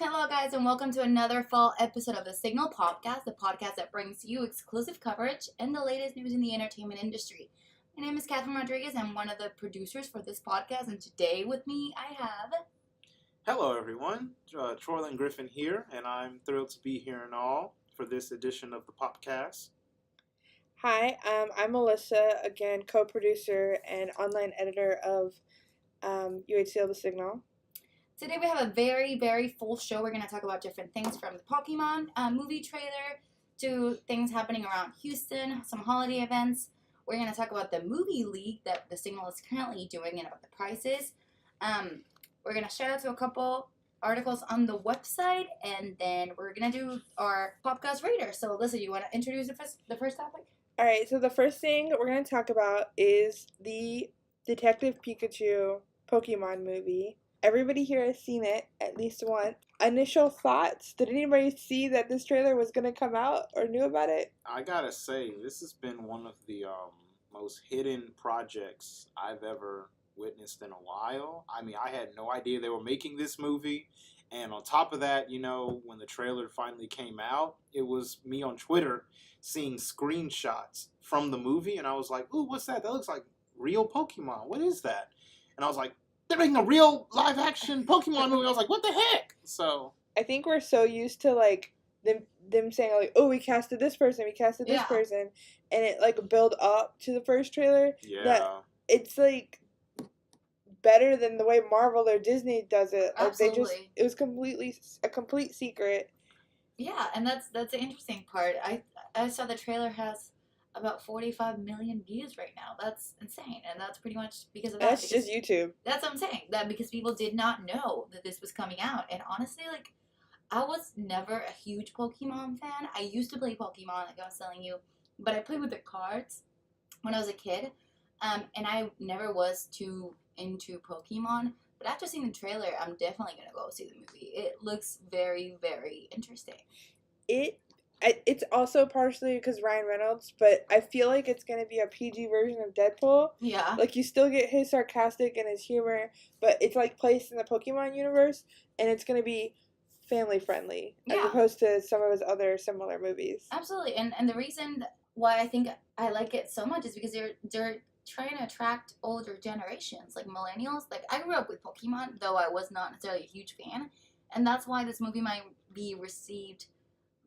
Hello, guys, and welcome to another fall episode of the Signal PopCast, the podcast that brings you exclusive coverage and the latest news in the entertainment industry. My name is Katherine Rodriguez. I'm one of the producers for this podcast, and today with me I have... Hello, everyone. Troylon Griffin here, and I'm thrilled to be here and all for this edition of the PopCast. Hi, I'm Alyssa, again, co-producer and online editor of UHCL The Signal. Today we have a very, very full show. We're going to talk about different things from the Pokemon movie trailer to things happening around Houston, some holiday events. We're going to talk about the movie league that the Signal is currently doing and about the prices. We're going to shout out to a couple articles on the website, and then we're going to do our Popcast Reader. So, Alyssa, you want to introduce the first topic? All right, so the first thing we're going to talk about is the Detective Pikachu Pokemon movie. Everybody here has seen it at least once. Initial thoughts? Did anybody see that this trailer was going to come out or knew about it? I gotta say, this has been one of the most hidden projects I've ever witnessed in a while. I mean, I had no idea they were making this movie. And on top of that, when the trailer finally came out, it was me on Twitter seeing screenshots from the movie. And I was like, ooh, what's that? That looks like real Pokemon. What is that? And I was like, they're making a real live-action Pokemon movie. I was like, what the heck? So I think we're so used to, like, them saying, like, oh, we casted this person, this person. And it, like, build up to the first trailer. yeah. That it's, like, better than the way Marvel or Disney does it. Like, Absolutely. it was completely a complete secret. Yeah, and that's the interesting part. I saw the trailer has about 45 million views right now. That's insane, and that's pretty much because of that. That's just YouTube. That's what I'm saying. That because people did not know that this was coming out, and honestly, like, I was never a huge Pokemon fan. I used to play Pokemon, like I was telling you, but I played with the cards when I was a kid, and I never was too into Pokemon. But after seeing the trailer, I'm definitely gonna go see the movie. It looks very, very interesting. It's also partially because Ryan Reynolds, but I feel like it's going to be a PG version of Deadpool. Yeah. Like, you still get his sarcastic and his humor, but it's, like, placed in the Pokemon universe, and it's going to be family-friendly, as opposed to some of his other similar movies. Absolutely, and the reason why I think I like it so much is because they're trying to attract older generations, like millennials. Like, I grew up with Pokemon, though I was not necessarily a huge fan, and that's why this movie might be received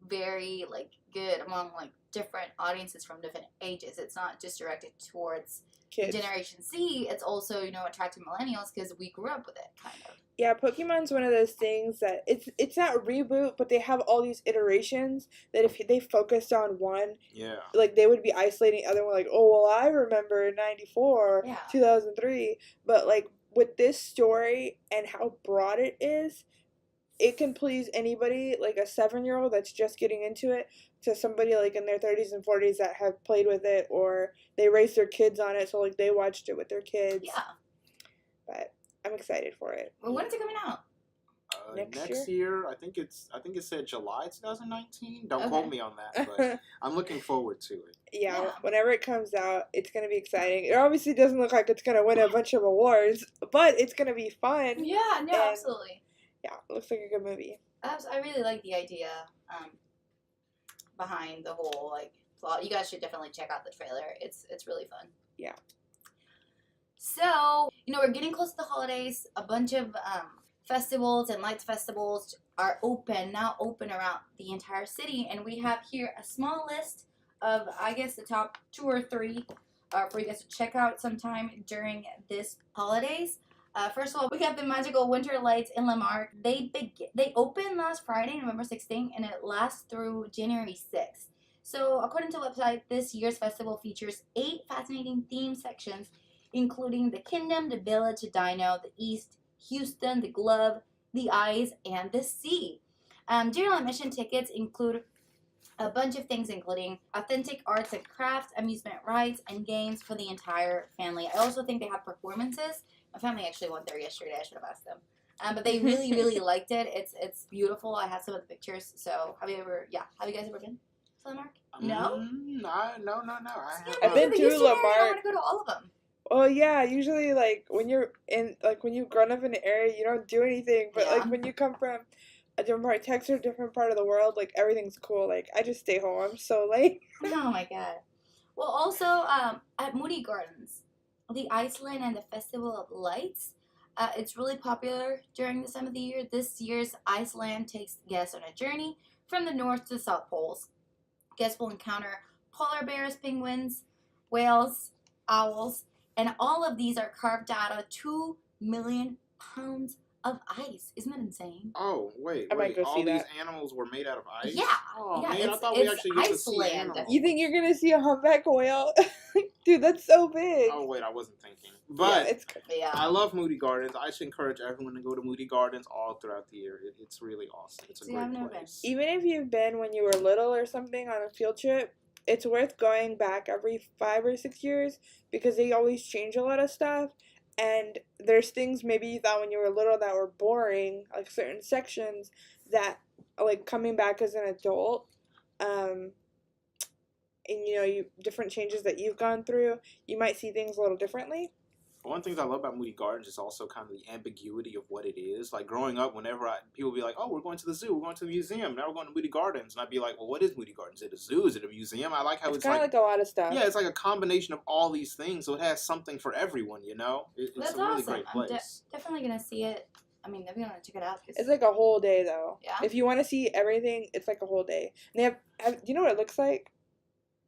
very, like, good among, like, different audiences from different ages. It's not just directed towards Kids. Generation Z. It's also, attracting millennials because we grew up with it, kind of. Yeah, Pokemon's one of those things that it's not a reboot, but they have all these iterations that if they focused on one, like, they would be isolating the other one, like, oh, well, I remember 94, 2003, but, like, with this story and how broad it is, it can please anybody, like a 7-year-old that's just getting into it, to somebody like in their 30s and 40s that have played with it, or they raised their kids on it, so like they watched it with their kids. Yeah. But I'm excited for it. Well, when is it coming out? Next year, I think it said July 2019. Don't quote me on that, but I'm looking forward to it. Yeah, whenever it comes out, it's going to be exciting. It obviously doesn't look like it's going to win a bunch of awards, but it's going to be fun. Yeah, no, absolutely. Yeah, it looks like a good movie. I really like the idea behind the whole, like, plot. You guys should definitely check out the trailer. It's really fun. Yeah. So, we're getting close to the holidays. A bunch of festivals and lights festivals are now open around the entire city. And we have here a small list of, I guess, the top 2 or 3 for you guys to check out sometime during this holidays. First of all, we have the Magical Winter Lights in Lamarck. They opened last Friday, November 16th, and it lasts through January 6th. So, according to the website, this year's festival features 8 fascinating theme sections, including the Kingdom, the Village, the Dino, the East, Houston, the Glove, the Eyes, and the Sea. General admission tickets include a bunch of things, including authentic arts and crafts, amusement rides, and games for the entire family. I also think they have performances. My family actually went there yesterday. I should have asked them. But they really, really liked it. It's beautiful. I have some of the pictures. So, have you guys ever been to Lamarck? No? No. I've been to Lamarck. I want to go to all of them. Well, yeah, usually, like, when you've grown up in the area, you don't do anything. But, like, when you come from a different part of Texas, a different part of the world. Like, everything's cool. Like, I just stay home. I'm so late. Oh my god. Well, also at Moody Gardens, the Iceland and the Festival of Lights. It's really popular during this time of the year. This year's Iceland takes guests on a journey from the North to the South Poles. Guests will encounter polar bears, penguins, whales, owls, and all of these are carved out of 2 million pounds of ice. Isn't that insane? Oh, wait. I might go all see these that. anims were made out of ice? Yeah. Oh, Yeah, man, I thought we actually get to see Iceland. animals. You think you're going to see a humpback whale? Dude, that's so big. Oh, wait, I wasn't thinking. But it's Yeah. I love Moody Gardens. I should encourage everyone to go to Moody Gardens all throughout the year. It's really awesome. It's a See, I've great never place. Even if you've been when you were little or something on a field trip, it's worth going back every 5 or 6 years because they always change a lot of stuff. And there's things maybe you thought when you were little that were boring, like certain sections that, like, coming back as an adult, and you know, different changes that you've gone through, you might see things a little differently. One of the things I love about Moody Gardens is also kind of the ambiguity of what it is. Like, growing up, whenever people be like, oh, we're going to the zoo, we're going to the museum, now we're going to Moody Gardens. And I'd be like, well, what is Moody Gardens? Is it a zoo? Is it a museum? I like how it's kind of like a lot of stuff. Yeah, it's like a combination of all these things, so it has something for everyone, you know? It's That's a really awesome. great place. I'm definitely going to see it. I mean, I'm going to check it out. It's like a whole day, though. Yeah? If you want to see everything, it's like a whole day. And they do you know what it looks like?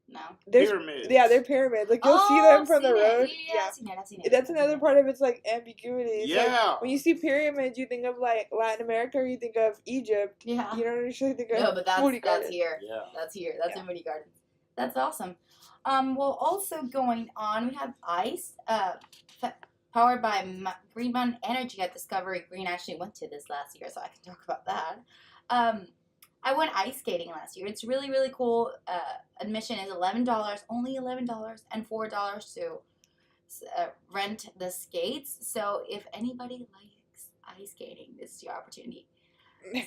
No. Pyramids. Yeah, they're pyramids. Like, you'll see them from the road. Yeah, I've seen it. That's another part of its, like, ambiguity. It's Yeah. like, when you see pyramids, you think of, like, Latin America or you think of Egypt. Yeah. You don't usually think of No, but that's Moody Gardens. here. Yeah. That's here. That's Yeah. in Moody Gardens. That's awesome. Well, also going on, we have ice. Powered by Green Mountain Energy at Discovery Green. I actually went to this last year, so I can talk about that. I went ice skating last year. It's really, really cool. Admission is $11, only $11, and $4 to rent the skates. So if anybody likes ice skating, this is your opportunity.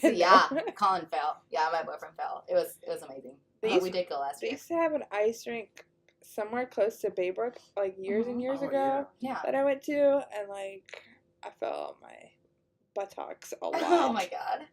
So yeah, Colin fell. Yeah, my boyfriend fell. It was amazing. We did go last They year. used to have an ice rink somewhere close to Baybrook, like years and years ago, Yeah. that I went to, and like I fell on my buttocks a lot. Oh my god.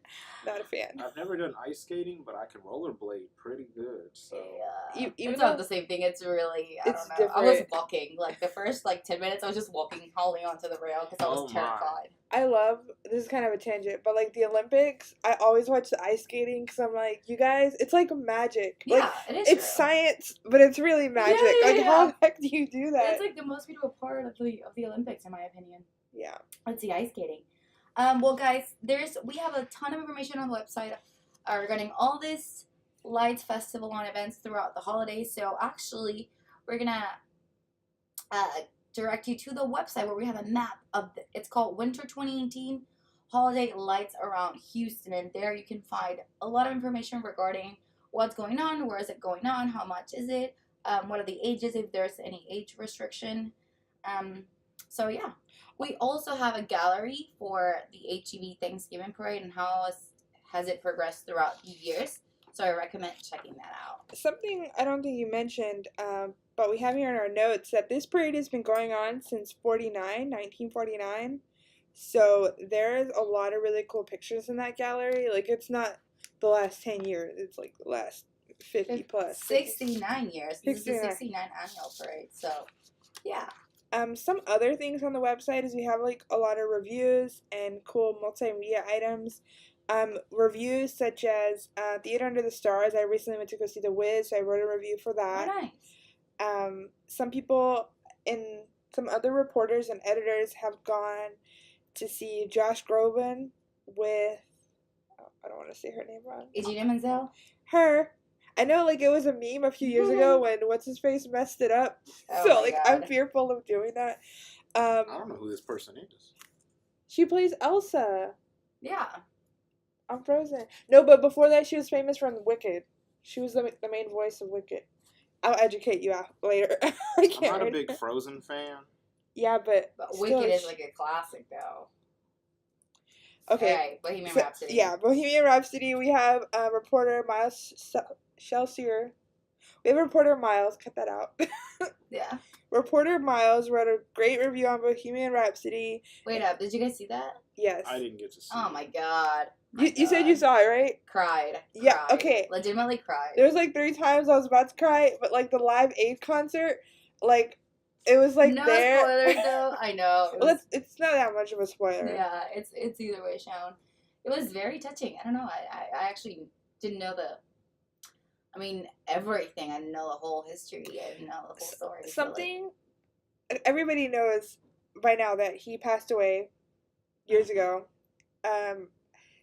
Not a fan. I've never done ice skating, but I can rollerblade pretty good. So Yeah. Even It's though not the same thing. It's really, I it's don't know. I was different. walking. Like, the first, 10 minutes, I was just walking, holding onto the rail because I was Oh my. terrified. I love, this is kind of a tangent, but like the Olympics, I always watch the ice skating because I'm like, you guys, it's like magic. Yeah, Like, it is it's true. science, but it's really magic. Yeah, like, yeah. how the heck do you do that? It's like the most beautiful part of the Olympics, in my opinion. Yeah. It's the ice skating. Well, guys, we have a ton of information on the website regarding all this lights festival and events throughout the holidays. So actually, we're gonna direct you to the website where we have a map of it's called Winter 2018 Holiday Lights Around Houston, and there you can find a lot of information regarding what's going on, where is it going on, how much is it, what are the ages, if there's any age restriction. So yeah. We also have a gallery for the HEB Thanksgiving Parade and how has it progressed throughout the years. So I recommend checking that out. Something I don't think you mentioned, but we have here in our notes that this parade has been going on since 1949. So there's a lot of really cool pictures in that gallery. Like, it's not the last 10 years. It's like the last 50 plus. 69 years. This is the 69. 69 annual parade. So, yeah. Some other things on the website is we have like a lot of reviews and cool multimedia items. Reviews such as Theater Under the Stars. I recently went to go see The Wiz, so I wrote a review for that. Oh, nice. Some people and some other reporters and editors have gone to see Josh Groban with, I don't want to say her name wrong. Idina Menzel? Her. I know, like, it was a meme a few years ago when What's-His-Face messed it up. Oh So, my like, God. I'm fearful of doing that. I don't know who this person is. She plays Elsa Yeah. on Frozen. No, but before that, she was famous from Wicked. She was the main voice of Wicked. I'll educate you out later. I I'm can't not a read big it. Frozen fan. Yeah, but But still, Wicked is like a classic, though. okay. Alright, Bohemian So, Rhapsody. yeah, Bohemian Rhapsody. We have reporter Miles Shelsier. We have reporter Miles. Cut that out. Yeah. Reporter Miles wrote a great review on Bohemian Rhapsody. Wait up, did you guys see that? Yes. I didn't get to see Oh it. my god. You said you saw it, right? Cried. Yeah, okay. Legitimately cried. There was like 3 times I was about to cry, but like the Live Aid concert, like it was like no there. spoilers though. I know. Well, it's not that much of a spoiler. Yeah, it's either way shown. It was very touching. I don't know. I actually didn't know everything. I didn't know the whole history. I didn't know the whole story. Something everybody knows by now that he passed away years ago.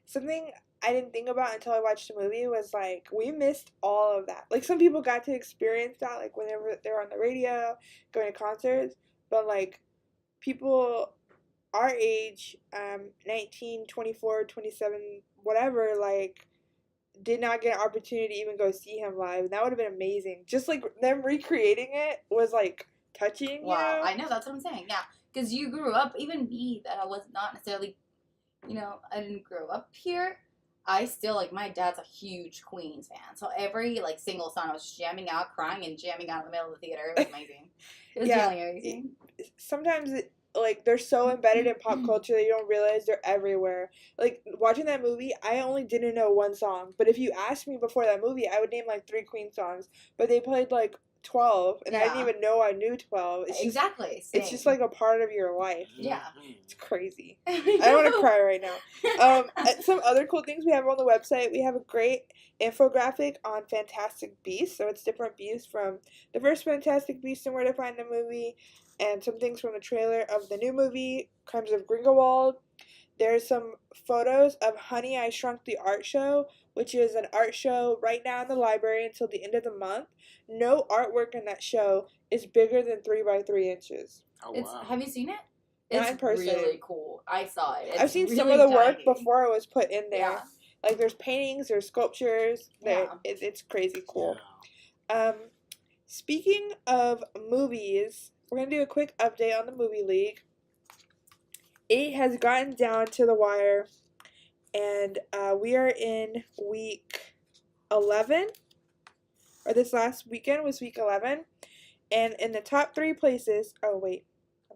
Something I didn't think about until I watched the movie was like we missed all of that. Like some people got to experience that like whenever they're on the radio, going to concerts, but like people our age, 19, 24, 27, whatever, like did not get an opportunity to even go see him live, and that would have been amazing. Just like them recreating it was like touching. Wow, I know, that's what I'm saying. Yeah, because you grew up, even me, that I was not necessarily, I didn't grow up here. I still like my dad's a huge Queens fan, so every like single song I was jamming out, crying, and jamming out in the middle of the theater. It was amazing. It was really amazing. Sometimes like they're so embedded in pop culture that you don't realize they're everywhere. Like watching that movie, I only didn't know one song, but if you asked me before that movie, I would name like 3 Queen songs, but they played like 12, and I didn't even know I knew 12. It's just like a part of your life. Yeah, it's crazy. I don't want to cry right now. Some other cool things we have on the website. We have a great infographic on Fantastic Beasts, so it's different beasts from the first Fantastic Beasts and where to find the movie, and some things from the trailer of the new movie, Crimes of Grindelwald. There's some photos of Honey, I Shrunk the Art Show, which is an art show right now in the library until the end of the month. No artwork in that show is bigger than 3 by 3 inches. Oh, wow. Have you seen it? Not in person. It's really cool. I saw it. I've seen some of the work before it was put in there. Yeah. Like there's paintings, there's sculptures. It's crazy cool. Yeah. Speaking of movies, we're going to do a quick update on the movie league. It has gotten down to the wire, and we are in week 11, or this last weekend was week 11, and in the top 3 places, I'm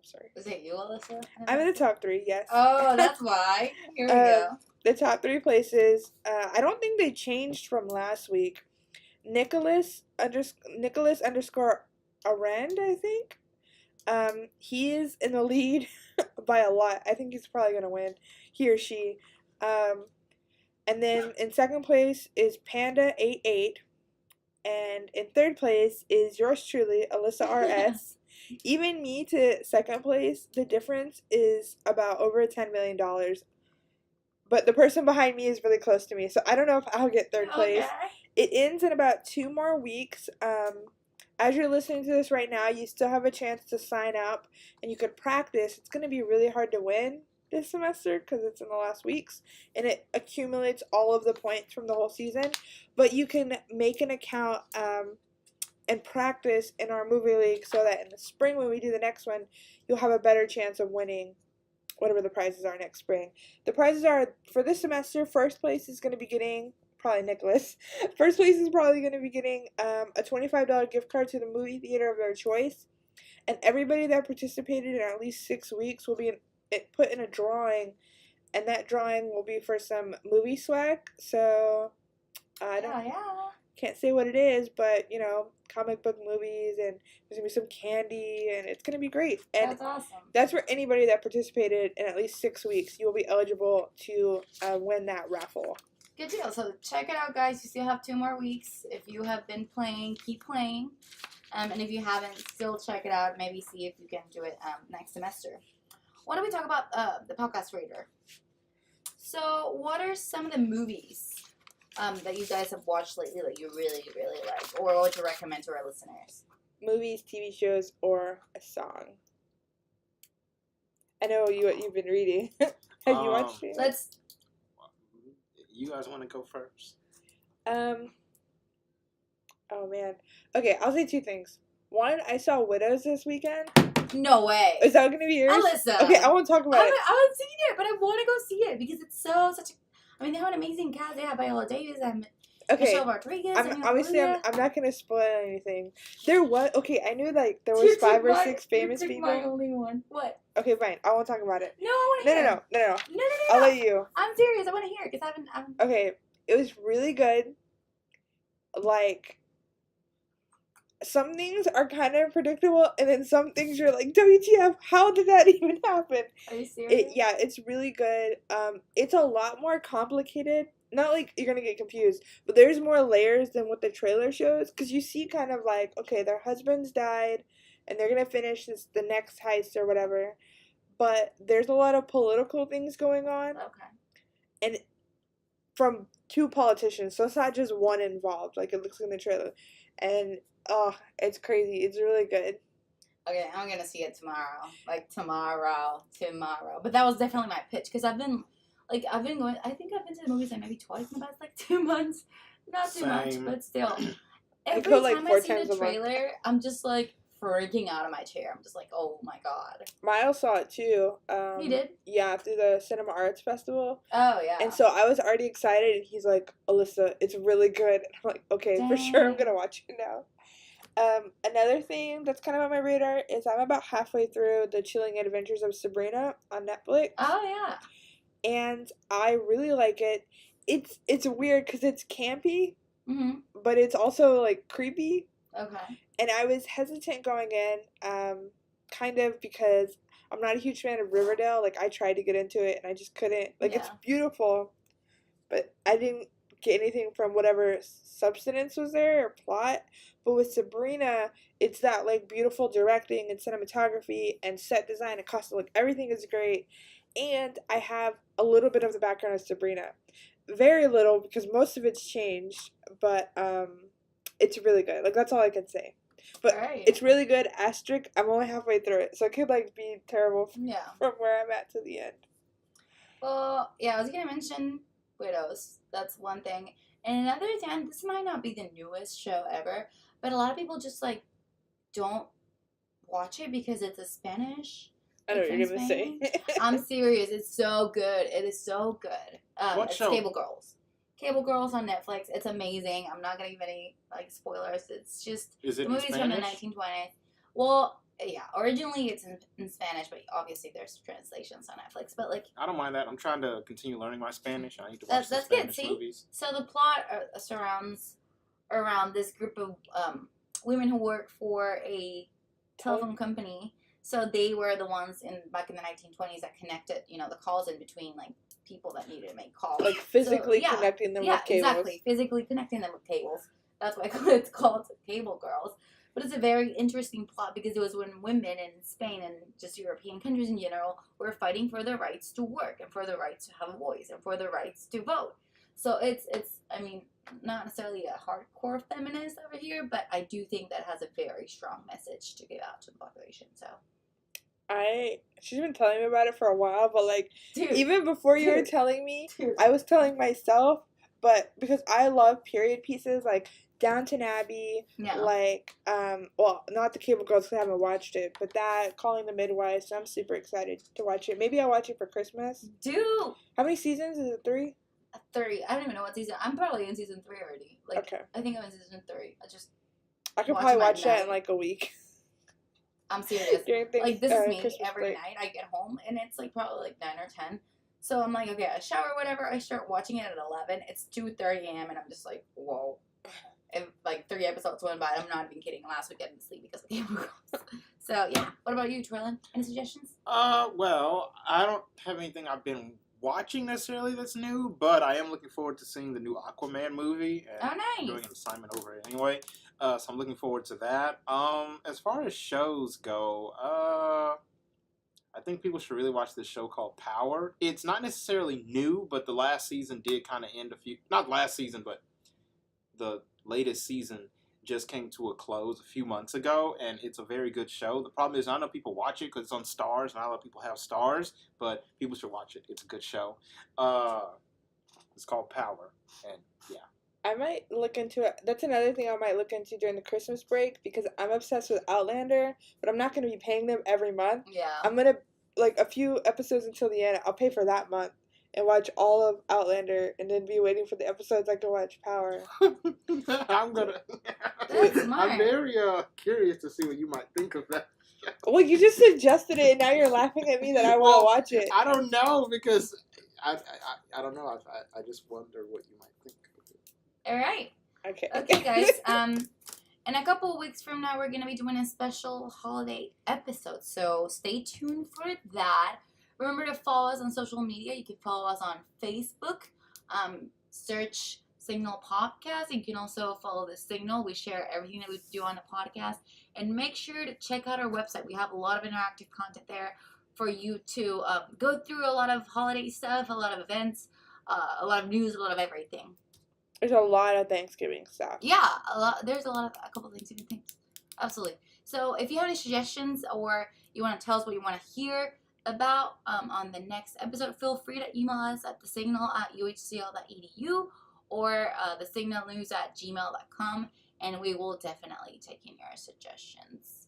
sorry. Is it you, Alyssa? I'm in the top 3, yes. Oh, that's why. Here we go. The top 3 places, I don't think they changed from last week. Nicholas underscore Arend, I think. He is in the lead by a lot. I think he's probably going to win. He or she. And then in second place is Panda88. And in third place is yours truly, Alyssa RS. Even me to second place, the difference is about over $10 million. But the person behind me is really close to me, so I don't know if I'll get third place. Okay. It ends in about 2 more weeks. As you're listening to this right now, you still have a chance to sign up, and you could practice. It's going to be really hard to win this semester because it's in the last weeks, and it accumulates all of the points from the whole season. But you can make an account and practice in our movie league so that in the spring when we do the next one, you'll have a better chance of winning whatever the prizes are next spring. The prizes are, for this semester, first place is going to be getting... probably Nicholas. First place is probably going to be getting a $25 gift card to the movie theater of their choice. And everybody that participated in at least 6 weeks will be put in a drawing. And that drawing will be for some movie swag. So, can't say what it is, but, comic book movies, and there's going to be some candy, and it's going to be great. And that's awesome. That's for anybody that participated in at least 6 weeks. You will be eligible to win that raffle. Good deal. So check it out, guys. You still have 2 more weeks. If you have been playing, keep playing. And if you haven't, still check it out. Maybe see if you can do it next semester. Why don't we talk about the podcast Raider? So what are some of the movies that you guys have watched lately that you really, really like, or would you recommend to our listeners? Movies, TV shows, or a song? I know what you've been reading. Have you watched it? You guys want to go first? Oh man. Okay, I'll say 2 things. One, I saw Widows this weekend. No way. Is that going to be yours? Alyssa. Okay, I won't talk about it. I haven't seen it, but I want to go see it because it's such a... I mean, they have an amazing cast. They have Viola Davis and Okay. Michelle Rodriguez. I'm not gonna spoil anything. There was I knew like there was 5 or 6 famous people. My only one. What? Okay, fine. I won't talk about it. No, I want to hear. No. I'll let you. I'm serious. I want to hear because I haven't. Okay, it was really good. Like, some things are kind of predictable, and then some things you're like, WTF, how did that even happen? Are you serious? It's really good. It's a lot more complicated. Not like you're gonna get confused, but there's more layers than what the trailer shows. Because you see kind of like, okay, their husbands died, and they're gonna finish the next heist or whatever. But there's a lot of political things going on. Okay. And from 2 politicians, so it's not just one involved, like it looks in the trailer. And it's crazy. It's really good. Okay, I'm gonna see it tomorrow. Like tomorrow. But that was definitely my pitch because I've been going. I think I've been to the movies like maybe twice in the past 2 months. Not too much, but still. Every go, like, time 4 I see times the a month. trailer, I'm just like freaking out of my chair. I'm just like, oh my god. Miles saw it too. He did? Yeah, through the Cinema Arts Festival. Oh yeah. And so I was already excited, and he's like, Alyssa, it's really good. And I'm like, okay, for sure, I'm gonna watch it now. Another thing that's kind of on my radar is I'm about halfway through The Chilling Adventures of Sabrina on Netflix. Oh yeah. And I really like it. It's weird because it's campy, but it's also like creepy. Okay. And I was hesitant going in, kind of because I'm not a huge fan of Riverdale. Like, I tried to get into it, and I just couldn't. Like, It's beautiful, but I didn't get anything from whatever substance was there or plot. But with Sabrina, it's that, like, beautiful directing and cinematography and set design and costume. Like, everything is great. And I have a little bit of the background of Sabrina. Very little, because most of it's changed, but, it's really good. Like, that's all I can say. But It's really good. Asterisk, I'm only halfway through it, so it could, like, be terrible from where I'm at to the end. Well, yeah, I was going to mention Widows. That's one thing. And another thing, this might not be the newest show ever, but a lot of people just, like, don't watch it because it's a Spanish. I know what you're going to say. I'm serious. It's so good. It is so good. What show? Cable Girls. Cable Girls on Netflix. It's amazing. I'm not going to give any, like, spoilers. It's just... Is it the movie's from the 1920s. Well, yeah, originally it's in Spanish, but obviously there's translations on Netflix. But, like... I don't mind that. I'm trying to continue learning my Spanish. I need to watch Spanish movies. So the plot surrounds around this group of women who work for a telephone company. So they were the ones back in the 1920s that connected, the calls in between, like, people that needed to make calls. Like, physically connecting them with cables. Yeah, exactly. Physically connecting them with cables. That's why it's called Cable Girls. But it's a very interesting plot because it was when women in Spain and just European countries in general were fighting for their rights to work and for their rights to have a voice and for their rights to vote. So it's I mean, not necessarily a hardcore feminist over here, but I do think that has a very strong message to give out to the population. So she's been telling me about it for a while, but, like, dude, even before you were telling me, I was telling myself, but because I love period pieces, like Downton Abbey, like, well, not the Cable Girls because I haven't watched it, but that, Calling the Midwives, I'm super excited to watch it. Maybe I'll watch it for Christmas. Dude! How many seasons? Is it 3? 3. I don't even know what season. I'm probably in season 3 already. Like, okay. I think I'm in season 3. I could probably watch that in, like, a week. I'm serious. Like, this is me Christmas every break. night. I get home, and it's, like, probably, like, 9 or 10. So I'm like, okay, I shower, whatever. I start watching it at 11. It's 2:30 a.m., and I'm just like, whoa. And, like, 3 episodes went by. I'm not even kidding. Last week I didn't sleep because of Cable Girls. So, yeah. What about you, Troylon? Any suggestions? Well, I don't have anything I've been watching necessarily that's new, but I am looking forward to seeing the new Aquaman movie. And nice. I'm doing an assignment over it anyway. So I'm looking forward to that. As far as shows go, I think people should really watch this show called Power. It's not necessarily new, but the last season did kind of end not last season, but the latest season just came to a close a few months ago, and it's a very good show. The problem is I know people watch it because it's on Stars, and not a lot of people have Stars, but people should watch it. It's a good show. It's called Power, and yeah. I might look into it. That's another thing I might look into during the Christmas break because I'm obsessed with Outlander, but I'm not going to be paying them every month. Yeah. I'm going to, like, a few episodes until the end, I'll pay for that month and watch all of Outlander, and then be waiting for the episodes I can watch Power. I'm gonna. That's smart. I'm very curious to see what you might think of that. Well, you just suggested it, and now you're laughing at me that I want to watch it. I don't know because I don't know. I just wonder what you might think of it. All right. Okay. Okay, guys. In a couple of weeks from now, we're going to be doing a special holiday episode. So stay tuned for that. Remember to follow us on social media. You can follow us on Facebook. Search Signal PopCast. You can also follow the Signal. We share everything that we do on the podcast. And make sure to check out our website. We have a lot of interactive content there for you to go through a lot of holiday stuff, a lot of events, a lot of news, a lot of everything. There's a lot of Thanksgiving stuff. Yeah, there's a couple Thanksgiving things. Absolutely. So if you have any suggestions or you want to tell us what you want to hear about on the next episode, feel free to email us at thesignal@uhcl.edu or thesignalnews@gmail.com, and we will definitely take in your suggestions.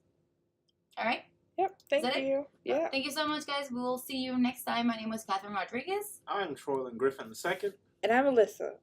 All right? Yep, thank you. Yeah. Thank you so much, guys. We will see you next time. My name was Katherine Rodriguez. I'm Troylon Griffin II. And I'm Alyssa.